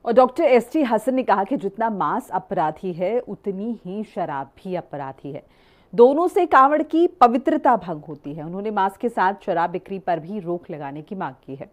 और doctor ST Hasan ने कहा कि जितना मांस अपराधी है उतनी ही शराब भी अपराधी है। दोनों से कांवड़ की पवित्रता भंग होती है। उन्होंने मांस के साथ शराब बिक्री पर भी रोक लगाने की मांग की है।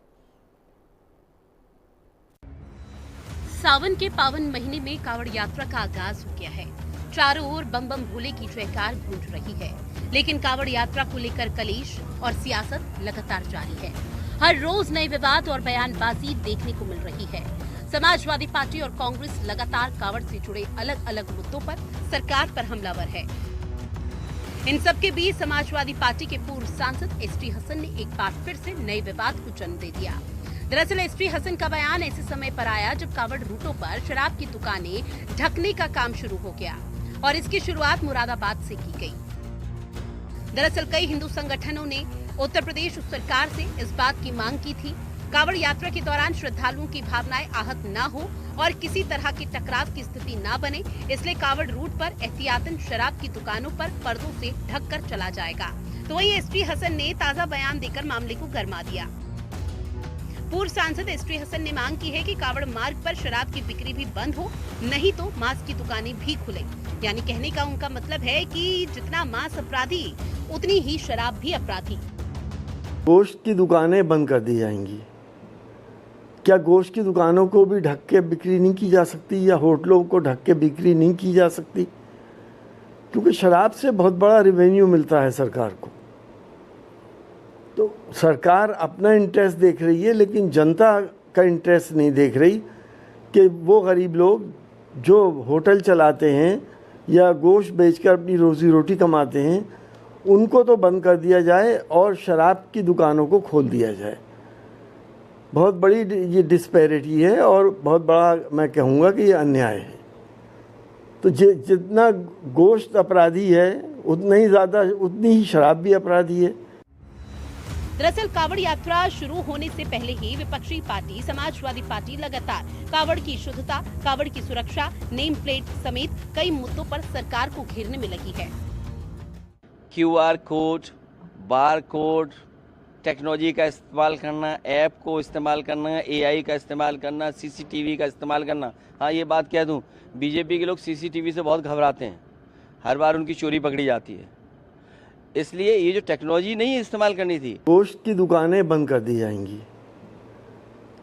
सावन के पावन महीने में कांवड़ यात्रा का आगाज हो गया है। चारों ओर बम बम भोले की जयकार गूंज रही है, लेकिन कांवड़ यात्रा को लेकर कलेश और सियासत लगातार जारी है। हर रोज नए विवाद और बयानबाजी देखने को मिल रही है। समाजवादी पार्टी और कांग्रेस लगातार कांवड़ से जुड़े अलग अलग मुद्दों पर सरकार पर हमलावर है। इन सबके बीच समाजवादी पार्टी के पूर्व सांसद एसटी हसन ने एक बार फिर से नए विवाद को जन्म दे दिया। दरअसल एसटी हसन का बयान ऐसे समय पर आया जब कांवड़ रूटों पर शराब की दुकानें ढकने का काम शुरू हो गया और इसकी शुरुआत मुरादाबाद से की गई। दरअसल कई हिंदू संगठनों ने उत्तर प्रदेश सरकार से इस बात की मांग की थी कांवड़ यात्रा के दौरान श्रद्धालुओं की भावनाएं आहत न हो और किसी तरह की टकराव की स्थिति न बने, इसलिए कांवड़ रूट पर एहतियातन शराब की दुकानों पर पर्दों से ढककर चला जाएगा। तो वहीं एसटी हसन ने ताजा बयान देकर मामले को गरमा दिया। पूर्व सांसद एसटी हसन ने मांग की है कि कांवड़ मार्ग पर शराब की बिक्री भी बंद हो, नहीं तो मांस की दुकानें भी खुले। यानी कहने का उनका मतलब है कि जितना मांस अपराधी उतनी ही शराब भी अपराधी। गोश्त की दुकानें बंद कर दी जाएंगी। क्या गोश्त की दुकानों को भी ढक के बिक्री नहीं की जा सकती या होटलों को ढक के बिक्री नहीं की जा सकती? क्योंकि शराब से बहुत बड़ा रेवेन्यू मिलता है सरकार को। तो सरकार अपना इंटरेस्ट देख रही है, लेकिन जनता का इंटरेस्ट नहीं देख रही कि वो गरीब लोग जो होटल चलाते हैं या गोश्त बेचकर अपनी रोजी रोटी कमाते हैं, उनको तो बंद कर दिया जाए और शराब की दुकानों को खोल दिया जाए। बहुत बड़ी ये डिस्पैरिटी है और बहुत बड़ा मैं कहूँगा कि ये अन्याय है। तो जितना गोश्त अपराधी है उतनी ही शराब भी अपराधी है। दरअसल कांवड़ यात्रा शुरू होने से पहले ही विपक्षी पार्टी समाजवादी पार्टी लगातार कांवड़ की शुद्धता, कांवड़ की सुरक्षा, नेम प्लेट समेत कई मुद्दों पर सरकार को घेरने में लगी है। QR code, bar code, technology का इस्तेमाल करना, ऐप को इस्तेमाल करना, AI का इस्तेमाल करना, CCTV का इस्तेमाल करना। हाँ, ये बात कह दूं, बीजेपी के लोग CCTV से बहुत घबराते हैं। हर बार उनकी चोरी पकड़ी जाती है, इसलिए ये जो टेक्नोलॉजी नहीं इस्तेमाल करनी थी। गोश्त की दुकानें बंद कर दी जाएंगी।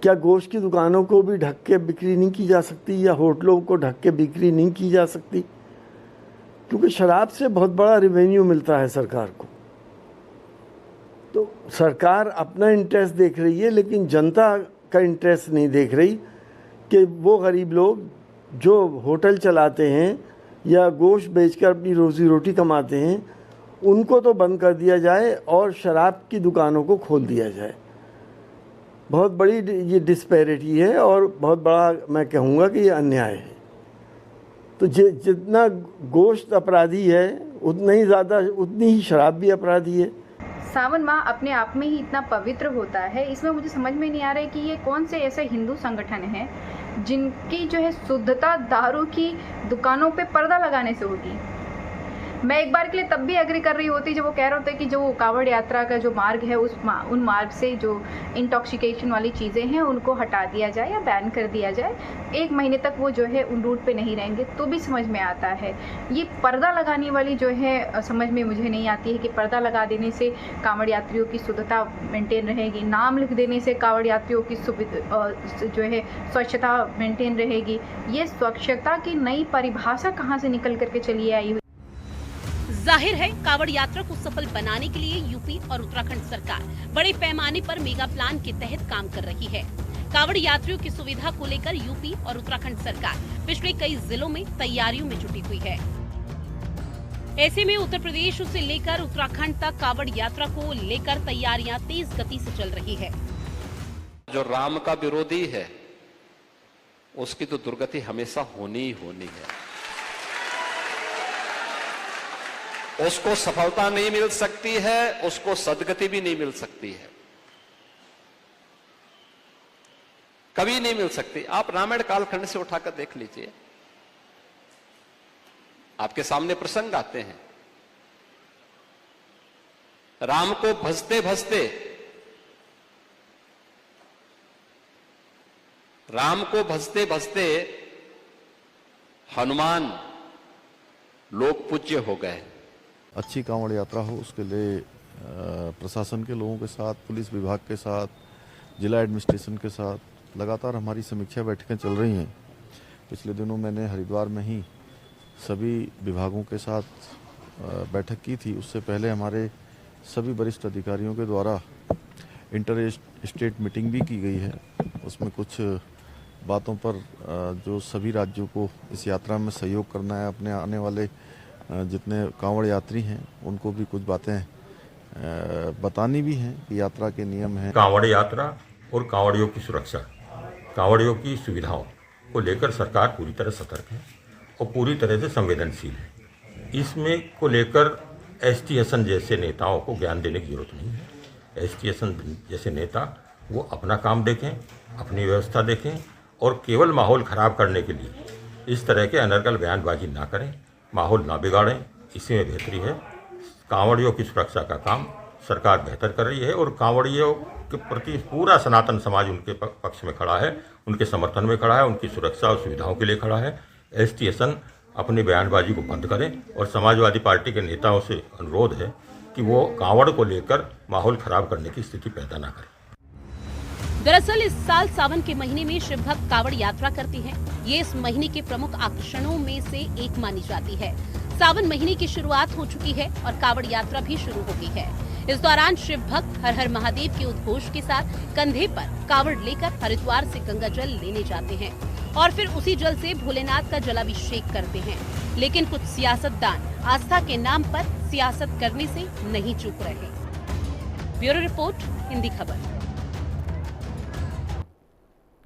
क्या गोश्त की दुकानों को भी ढक के बिक्री नहीं की जा सकती या होटलों को ढक के बिक्री नहीं की जा सकती? क्योंकि शराब से बहुत बड़ा रेवेन्यू मिलता है सरकार को। तो सरकार अपना इंटरेस्ट देख रही है, लेकिन जनता का इंटरेस्ट नहीं देख रही कि वो गरीब लोग जो होटल चलाते हैं या गोश्त बेचकर अपनी रोजी रोटी कमाते हैं, उनको तो बंद कर दिया जाए और शराब की दुकानों को खोल दिया जाए। बहुत बड़ी ये डिस्पैरिटी है और बहुत बड़ा मैं कहूँगा कि ये अन्याय है। तो जितना गोश्त अपराधी है उतनी ही शराब भी अपराधी है। सावन माह अपने आप में ही इतना पवित्र होता है, इसमें मुझे समझ में नहीं आ रहा है कि ये कौन से ऐसे हिंदू संगठन हैं जिनकी जो है शुद्धता दारू की दुकानों पे पर्दा लगाने से होगी। मैं एक बार के लिए तब भी एग्री कर रही होती जब वो कह रहे होते कि जो कांवड़ यात्रा का जो मार्ग है उन मार्ग से जो इंटॉक्सिकेशन वाली चीज़ें हैं उनको हटा दिया जाए या बैन कर दिया जाए। 1 महीने तक वो जो है उन रूट पे नहीं रहेंगे तो भी समझ में आता है। ये पर्दा लगाने वाली जो है समझ में मुझे नहीं आती है कि पर्दा लगा देने से कांवड़ यात्रियों की शुद्धता मेंटेन रहेगी, नाम लिख देने से कांवड़ यात्रियों की जो है स्वच्छता मेंटेन रहेगी। ये स्वच्छता की नई परिभाषा कहाँ से निकल करके चली आई? जाहिर है कांवड़ यात्रा को सफल बनाने के लिए यूपी और उत्तराखंड सरकार बड़े पैमाने पर मेगा प्लान के तहत काम कर रही है। कांवड़ यात्रियों की सुविधा को लेकर यूपी और उत्तराखंड सरकार पिछले कई जिलों में तैयारियों में जुटी हुई है। ऐसे में उत्तर प्रदेश से लेकर उत्तराखंड तक कांवड़ यात्रा को लेकर तैयारियां तेज गति से चल रही है। जो राम का विरोधी है उसकी तो दुर्गति हमेशा होनी ही होनी है। उसको सफलता नहीं मिल सकती है, उसको सदगति भी नहीं मिल सकती है, कभी नहीं मिल सकती। आप रामायण कालखंड से उठाकर देख लीजिए, आपके सामने प्रसंग आते हैं। राम को भजते भजते राम को भजते भजते हनुमान लोक पूज्य हो गए। अच्छी कांवड़ यात्रा हो उसके लिए प्रशासन के लोगों के साथ, पुलिस विभाग के साथ, जिला एडमिनिस्ट्रेशन के साथ लगातार हमारी समीक्षा बैठकें चल रही हैं। पिछले दिनों मैंने हरिद्वार में ही सभी विभागों के साथ बैठक की थी। उससे पहले हमारे सभी वरिष्ठ अधिकारियों के द्वारा इंटर स्टेट मीटिंग भी की गई है। उसमें कुछ बातों पर जो सभी राज्यों को इस यात्रा में सहयोग करना है, अपने आने वाले जितने कांवड़ यात्री हैं उनको भी कुछ बातें बतानी भी हैं कि यात्रा के नियम हैं। कांवड़ यात्रा और कांवड़ियों की सुरक्षा, कांवड़ियों की सुविधाओं को लेकर सरकार पूरी तरह सतर्क है और पूरी तरह से संवेदनशील है। इसमें को लेकर एसटीएसएन जैसे नेताओं को ज्ञान देने की जरूरत नहीं है। एसटीएसएन जैसे नेता वो अपना काम देखें, अपनी व्यवस्था देखें और केवल माहौल खराब करने के लिए इस तरह के अनर्गल बयानबाजी ना करें, माहौल ना बिगाड़ें। इसी में बेहतरी है। कांवड़ियों की सुरक्षा का काम सरकार बेहतर कर रही है और कांवड़ियों के प्रति पूरा सनातन समाज उनके पक्ष में खड़ा है, उनके समर्थन में खड़ा है, उनकी सुरक्षा और सुविधाओं के लिए खड़ा है। एसटीएसएन अपनी बयानबाजी को बंद करें और समाजवादी पार्टी के नेताओं से अनुरोध है कि वो कांवड़ को लेकर माहौल खराब करने की स्थिति पैदा ना करें। दरअसल इस साल सावन के महीने में शिव भक्त कावड़ यात्रा करते हैं। ये इस महीने के प्रमुख आकर्षणों में से एक मानी जाती है। सावन महीने की शुरुआत हो चुकी है और कावड़ यात्रा भी शुरू हो गई है। इस दौरान शिव भक्त हर हर महादेव के उद्घोष के साथ कंधे पर कावड़ लेकर हरिद्वार से गंगा जल लेने जाते हैं और फिर उसी जल से भोलेनाथ का जलाभिषेक करते हैं। लेकिन कुछ सियासतदान आस्था के नाम पर सियासत करने से नहीं चूक रहे। ब्यूरो रिपोर्ट, हिंदी खबर।